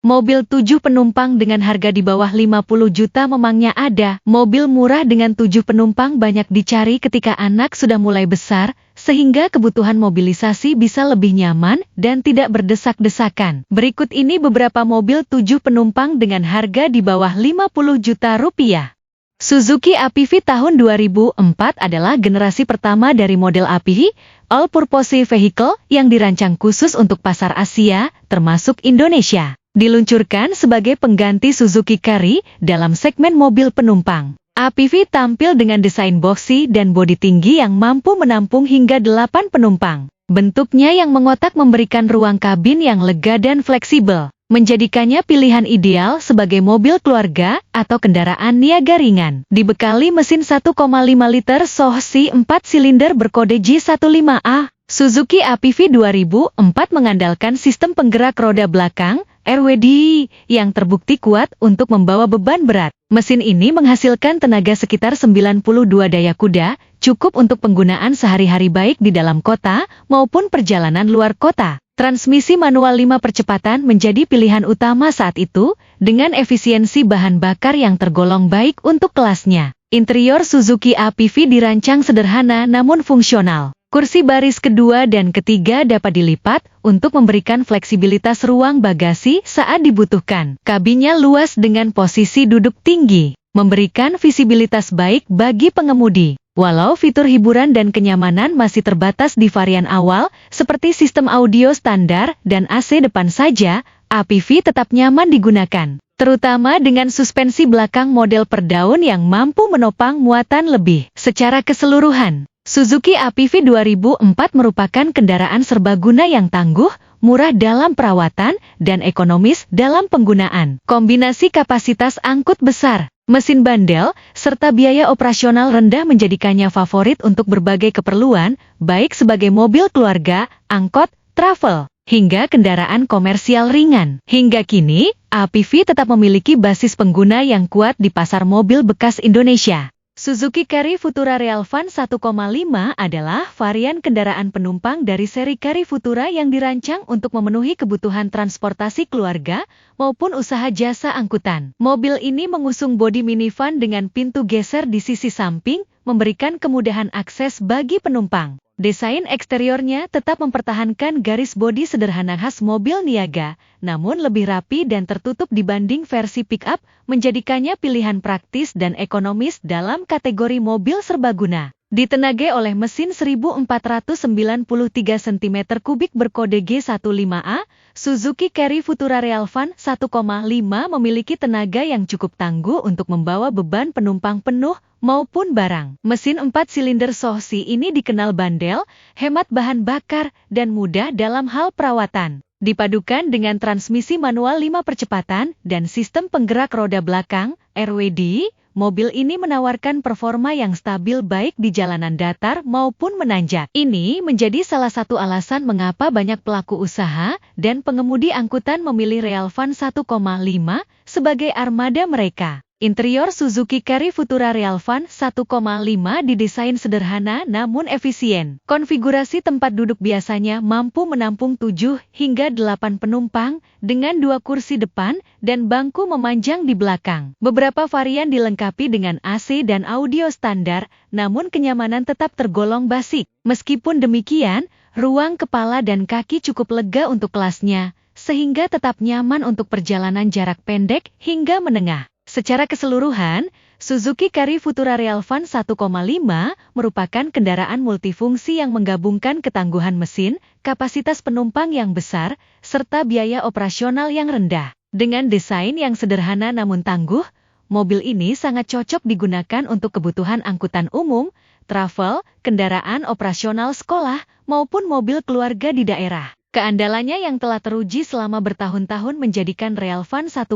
Mobil 7 penumpang dengan harga di bawah 50 juta memangnya ada. Mobil murah dengan 7 penumpang banyak dicari ketika anak sudah mulai besar, sehingga kebutuhan mobilisasi bisa lebih nyaman dan tidak berdesak-desakan. Berikut ini beberapa mobil 7 penumpang dengan harga di bawah 50 juta rupiah. Suzuki APV tahun 2004 adalah generasi pertama dari model APV, All-Purpose Vehicle, yang dirancang khusus untuk pasar Asia, termasuk Indonesia. Diluncurkan sebagai pengganti Suzuki Carry dalam segmen mobil penumpang. APV tampil dengan desain boxy dan bodi tinggi yang mampu menampung hingga 8 penumpang. Bentuknya yang mengotak memberikan ruang kabin yang lega dan fleksibel, menjadikannya pilihan ideal sebagai mobil keluarga atau kendaraan niaga ringan. Dibekali mesin 1,5 liter Sohsi 4 silinder berkode J15A, Suzuki APV 2004 mengandalkan sistem penggerak roda belakang, RWD, yang terbukti kuat untuk membawa beban berat. Mesin ini menghasilkan tenaga sekitar 92 daya kuda, cukup untuk penggunaan sehari-hari baik di dalam kota maupun perjalanan luar kota. Transmisi manual 5 percepatan menjadi pilihan utama saat itu, dengan efisiensi bahan bakar yang tergolong baik untuk kelasnya. Interior Suzuki APV dirancang sederhana namun fungsional. Kursi baris kedua dan ketiga dapat dilipat untuk memberikan fleksibilitas ruang bagasi saat dibutuhkan. Kabinnya luas dengan posisi duduk tinggi, memberikan visibilitas baik bagi pengemudi. Walau fitur hiburan dan kenyamanan masih terbatas di varian awal, seperti sistem audio standar dan AC depan saja, APV tetap nyaman digunakan. Terutama dengan suspensi belakang model per daun yang mampu menopang muatan lebih. Secara keseluruhan, Suzuki APV 2004 merupakan kendaraan serbaguna yang tangguh, murah dalam perawatan, dan ekonomis dalam penggunaan. Kombinasi kapasitas angkut besar, mesin bandel, serta biaya operasional rendah menjadikannya favorit untuk berbagai keperluan, baik sebagai mobil keluarga, angkot, travel, hingga kendaraan komersial ringan. Hingga kini, APV tetap memiliki basis pengguna yang kuat di pasar mobil bekas Indonesia. Suzuki Carry Futura Real Van 1,5 adalah varian kendaraan penumpang dari seri Carry Futura yang dirancang untuk memenuhi kebutuhan transportasi keluarga maupun usaha jasa angkutan. Mobil ini mengusung bodi minivan dengan pintu geser di sisi samping, memberikan kemudahan akses bagi penumpang. Desain eksteriornya tetap mempertahankan garis bodi sederhana khas mobil niaga, namun lebih rapi dan tertutup dibanding versi pick-up, menjadikannya pilihan praktis dan ekonomis dalam kategori mobil serbaguna. Ditenagai oleh mesin 1493 cm3 berkode G15A, Suzuki Carry Futura Real Van 1,5 memiliki tenaga yang cukup tangguh untuk membawa beban penumpang penuh maupun barang. Mesin 4 silinder Sohsi ini dikenal bandel, hemat bahan bakar, dan mudah dalam hal perawatan. Dipadukan dengan transmisi manual 5 percepatan dan sistem penggerak roda belakang, RWD, mobil ini menawarkan performa yang stabil baik di jalanan datar maupun menanjak. Ini menjadi salah satu alasan mengapa banyak pelaku usaha dan pengemudi angkutan memilih Real Van 1,5 sebagai armada mereka. Interior Suzuki Carry Futura Real Van 1,5 didesain sederhana namun efisien. Konfigurasi tempat duduk biasanya mampu menampung 7 hingga 8 penumpang dengan 2 kursi depan dan bangku memanjang di belakang. Beberapa varian dilengkapi dengan AC dan audio standar, namun kenyamanan tetap tergolong basic. Meskipun demikian, ruang kepala dan kaki cukup lega untuk kelasnya, sehingga tetap nyaman untuk perjalanan jarak pendek hingga menengah. Secara keseluruhan, Suzuki Carry Futura Real Van 1,5 merupakan kendaraan multifungsi yang menggabungkan ketangguhan mesin, kapasitas penumpang yang besar, serta biaya operasional yang rendah. Dengan desain yang sederhana namun tangguh, mobil ini sangat cocok digunakan untuk kebutuhan angkutan umum, travel, kendaraan operasional sekolah, maupun mobil keluarga di daerah. Keandalannya yang telah teruji selama bertahun-tahun menjadikan Real Van 1,5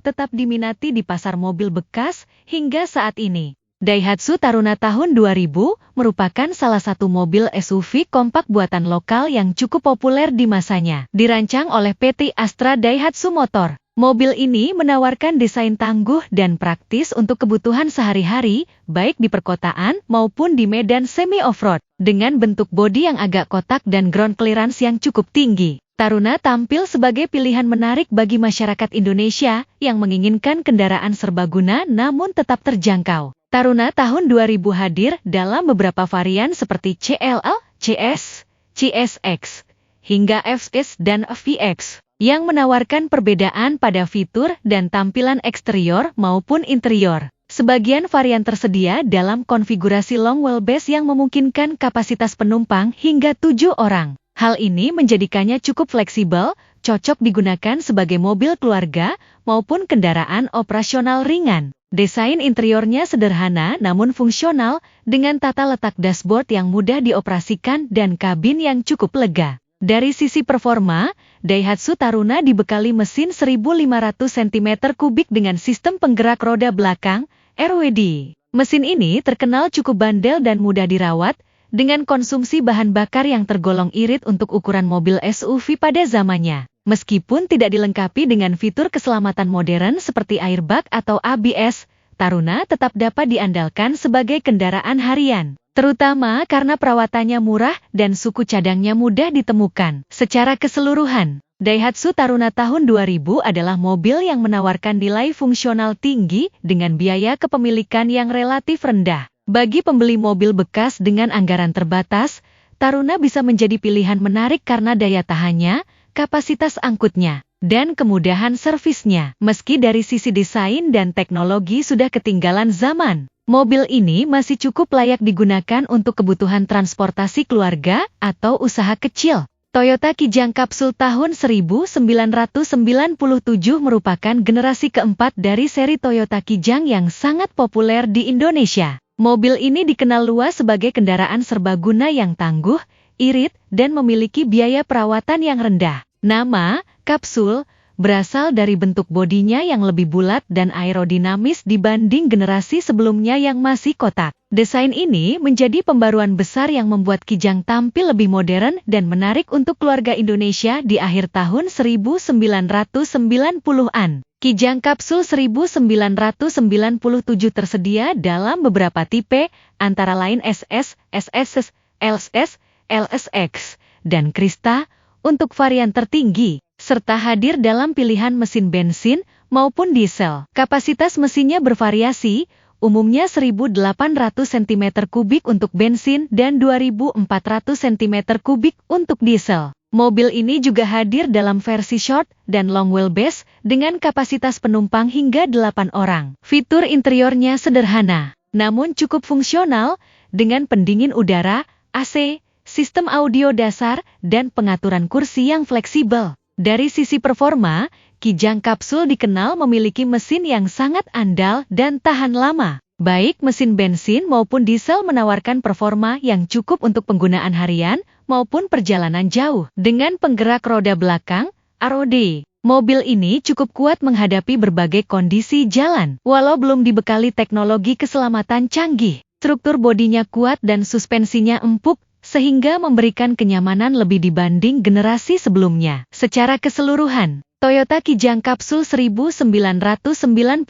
tetap diminati di pasar mobil bekas hingga saat ini. Daihatsu Taruna tahun 2000 merupakan salah satu mobil SUV kompak buatan lokal yang cukup populer di masanya. Dirancang oleh PT Astra Daihatsu Motor, mobil ini menawarkan desain tangguh dan praktis untuk kebutuhan sehari-hari, baik di perkotaan maupun di medan semi off-road. Dengan bentuk bodi yang agak kotak dan ground clearance yang cukup tinggi, Taruna tampil sebagai pilihan menarik bagi masyarakat Indonesia yang menginginkan kendaraan serbaguna namun tetap terjangkau. Taruna tahun 2000 hadir dalam beberapa varian seperti CLL, CS, CSX, hingga FX dan VX, yang menawarkan perbedaan pada fitur dan tampilan eksterior maupun interior. Sebagian varian tersedia dalam konfigurasi long wheelbase yang memungkinkan kapasitas penumpang hingga 7 orang. Hal ini menjadikannya cukup fleksibel, cocok digunakan sebagai mobil keluarga maupun kendaraan operasional ringan. Desain interiornya sederhana namun fungsional dengan tata letak dashboard yang mudah dioperasikan dan kabin yang cukup lega. Dari sisi performa, Daihatsu Taruna dibekali mesin 1.500 cm3 dengan sistem penggerak roda belakang, RWD. Mesin ini terkenal cukup bandel dan mudah dirawat, dengan konsumsi bahan bakar yang tergolong irit untuk ukuran mobil SUV pada zamannya. Meskipun tidak dilengkapi dengan fitur keselamatan modern seperti airbag atau ABS, Taruna tetap dapat diandalkan sebagai kendaraan harian, terutama karena perawatannya murah dan suku cadangnya mudah ditemukan. Secara keseluruhan, Daihatsu Taruna tahun 2000 adalah mobil yang menawarkan nilai fungsional tinggi dengan biaya kepemilikan yang relatif rendah. Bagi pembeli mobil bekas dengan anggaran terbatas, Taruna bisa menjadi pilihan menarik karena daya tahannya, kapasitas angkutnya, dan kemudahan servisnya. Meski dari sisi desain dan teknologi sudah ketinggalan zaman, mobil ini masih cukup layak digunakan untuk kebutuhan transportasi keluarga atau usaha kecil. Toyota Kijang Kapsul tahun 1997 merupakan generasi keempat dari seri Toyota Kijang yang sangat populer di Indonesia. Mobil ini dikenal luas sebagai kendaraan serbaguna yang tangguh, irit, dan memiliki biaya perawatan yang rendah. Nama, kapsul, berasal dari bentuk bodinya yang lebih bulat dan aerodinamis dibanding generasi sebelumnya yang masih kotak. Desain ini menjadi pembaruan besar yang membuat Kijang tampil lebih modern dan menarik untuk keluarga Indonesia di akhir tahun 1990-an. Kijang Kapsul 1997 tersedia dalam beberapa tipe, antara lain SS, SSS, LSS, LSX, dan Krista untuk varian tertinggi, serta hadir dalam pilihan mesin bensin maupun diesel. Kapasitas mesinnya bervariasi, umumnya 1.800 cm3 untuk bensin dan 2.400 cm3 untuk diesel. Mobil ini juga hadir dalam versi short dan long wheelbase dengan kapasitas penumpang hingga 8 orang. Fitur interiornya sederhana, namun cukup fungsional dengan pendingin udara, AC, sistem audio dasar, dan pengaturan kursi yang fleksibel. Dari sisi performa, Kijang Kapsul dikenal memiliki mesin yang sangat andal dan tahan lama. Baik mesin bensin maupun diesel menawarkan performa yang cukup untuk penggunaan harian maupun perjalanan jauh. Dengan penggerak roda belakang, ROD, mobil ini cukup kuat menghadapi berbagai kondisi jalan. Walau belum dibekali teknologi keselamatan canggih, struktur bodinya kuat dan suspensinya empuk, sehingga memberikan kenyamanan lebih dibanding generasi sebelumnya. Secara keseluruhan, Toyota Kijang Kapsul 1997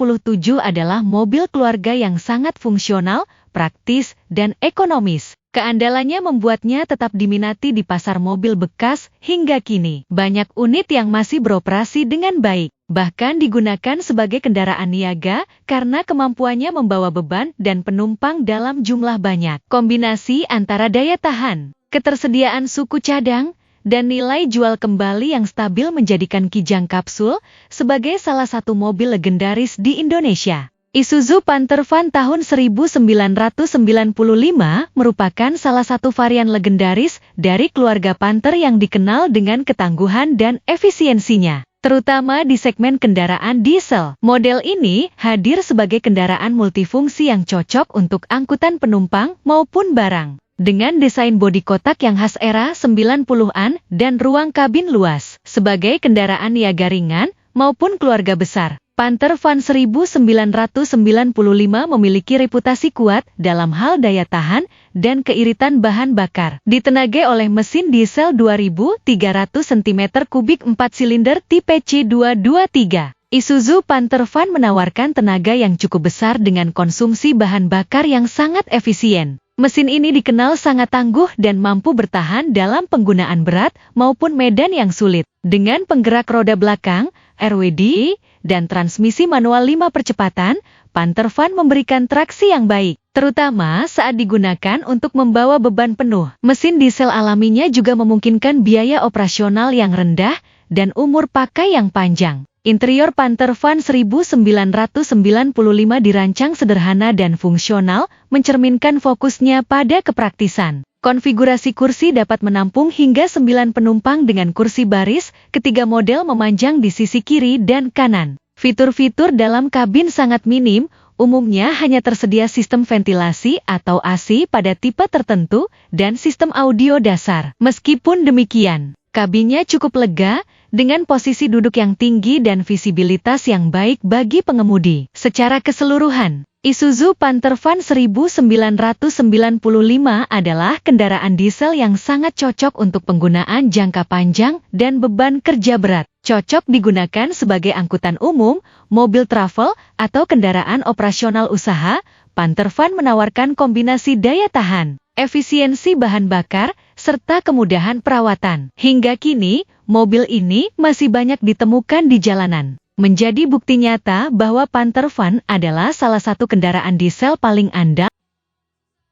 adalah mobil keluarga yang sangat fungsional, praktis, dan ekonomis. Keandalannya membuatnya tetap diminati di pasar mobil bekas hingga kini. Banyak unit yang masih beroperasi dengan baik, bahkan digunakan sebagai kendaraan niaga karena kemampuannya membawa beban dan penumpang dalam jumlah banyak. Kombinasi antara daya tahan, ketersediaan suku cadang, dan nilai jual kembali yang stabil menjadikan Kijang Kapsul sebagai salah satu mobil legendaris di Indonesia. Isuzu Panther Van tahun 1995 merupakan salah satu varian legendaris dari keluarga Panther yang dikenal dengan ketangguhan dan efisiensinya, terutama di segmen kendaraan diesel. Model ini hadir sebagai kendaraan multifungsi yang cocok untuk angkutan penumpang maupun barang. Dengan desain bodi kotak yang khas era 90-an dan ruang kabin luas, sebagai kendaraan niaga ringan maupun keluarga besar, Panther Van 1995 memiliki reputasi kuat dalam hal daya tahan dan keiritan bahan bakar. Ditenagai oleh mesin diesel 2.300 cm3 4 silinder tipe C223. Isuzu Panther Van menawarkan tenaga yang cukup besar dengan konsumsi bahan bakar yang sangat efisien. Mesin ini dikenal sangat tangguh dan mampu bertahan dalam penggunaan berat maupun medan yang sulit. Dengan penggerak roda belakang, RWD, dan transmisi manual 5 percepatan, Panther Van memberikan traksi yang baik, terutama saat digunakan untuk membawa beban penuh. Mesin diesel alaminya juga memungkinkan biaya operasional yang rendah dan umur pakai yang panjang. Interior Panther Van 1995 dirancang sederhana dan fungsional, mencerminkan fokusnya pada kepraktisan. Konfigurasi kursi dapat menampung hingga 9 penumpang dengan kursi baris, ketiga model memanjang di sisi kiri dan kanan. Fitur-fitur dalam kabin sangat minim, umumnya hanya tersedia sistem ventilasi atau AC pada tipe tertentu dan sistem audio dasar. Meskipun demikian, kabinnya cukup lega, dengan posisi duduk yang tinggi dan visibilitas yang baik bagi pengemudi. Secara keseluruhan, Isuzu Panther Van 1995 adalah kendaraan diesel yang sangat cocok untuk penggunaan jangka panjang dan beban kerja berat. Cocok digunakan sebagai angkutan umum, mobil travel, atau kendaraan operasional usaha. Panther Van menawarkan kombinasi daya tahan, efisiensi bahan bakar, serta kemudahan perawatan. Hingga kini, mobil ini masih banyak ditemukan di jalanan, menjadi bukti nyata bahwa Panther Van adalah salah satu kendaraan diesel paling andal.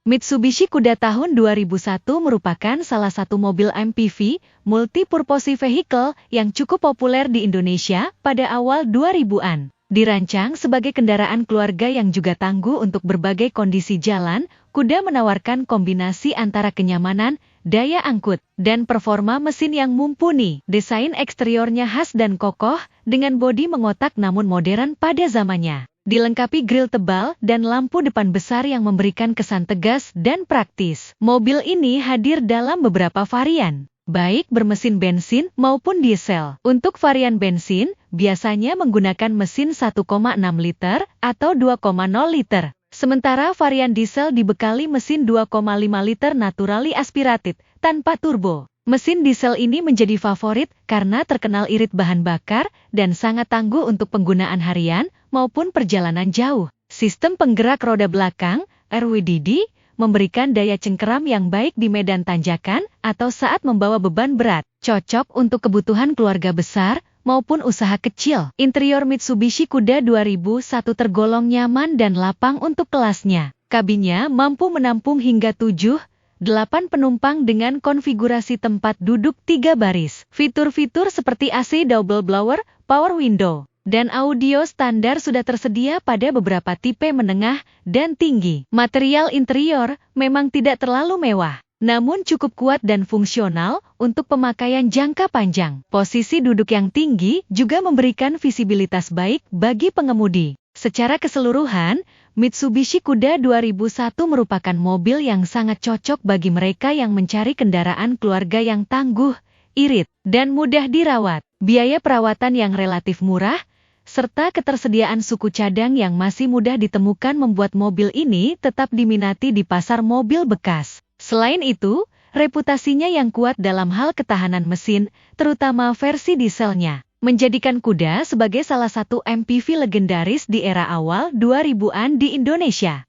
Mitsubishi Kuda tahun 2001 merupakan salah satu mobil MPV, multi-purpose vehicle, yang cukup populer di Indonesia pada awal 2000-an. Dirancang sebagai kendaraan keluarga yang juga tangguh untuk berbagai kondisi jalan, Kuda menawarkan kombinasi antara kenyamanan, daya angkut, dan performa mesin yang mumpuni. Desain eksteriornya khas dan kokoh, dengan bodi mengotak namun modern pada zamannya. Dilengkapi grill tebal dan lampu depan besar yang memberikan kesan tegas dan praktis. Mobil ini hadir dalam beberapa varian, baik bermesin bensin maupun diesel. Untuk varian bensin, biasanya menggunakan mesin 1,6 liter atau 2,0 liter. Sementara varian diesel dibekali mesin 2,5 liter naturally aspirated, tanpa turbo. Mesin diesel ini menjadi favorit karena terkenal irit bahan bakar dan sangat tangguh untuk penggunaan harian maupun perjalanan jauh. Sistem penggerak roda belakang, RWDD, memberikan daya cengkeram yang baik di medan tanjakan atau saat membawa beban berat. Cocok untuk kebutuhan keluarga besar maupun usaha kecil. Interior Mitsubishi Kuda 2001 tergolong nyaman dan lapang untuk kelasnya. Kabinnya mampu menampung hingga 7-8 penumpang dengan konfigurasi tempat duduk 3 baris. Fitur-fitur seperti AC double blower, power window, dan audio standar sudah tersedia pada beberapa tipe menengah dan tinggi. Material interior memang tidak terlalu mewah, namun cukup kuat dan fungsional untuk pemakaian jangka panjang. Posisi duduk yang tinggi juga memberikan visibilitas baik bagi pengemudi. Secara keseluruhan, Mitsubishi Kuda 2001 merupakan mobil yang sangat cocok bagi mereka yang mencari kendaraan keluarga yang tangguh, irit, dan mudah dirawat. Biaya perawatan yang relatif murah, serta ketersediaan suku cadang yang masih mudah ditemukan membuat mobil ini tetap diminati di pasar mobil bekas. Selain itu, reputasinya yang kuat dalam hal ketahanan mesin, terutama versi dieselnya, menjadikan Kuda sebagai salah satu MPV legendaris di era awal 2000-an di Indonesia.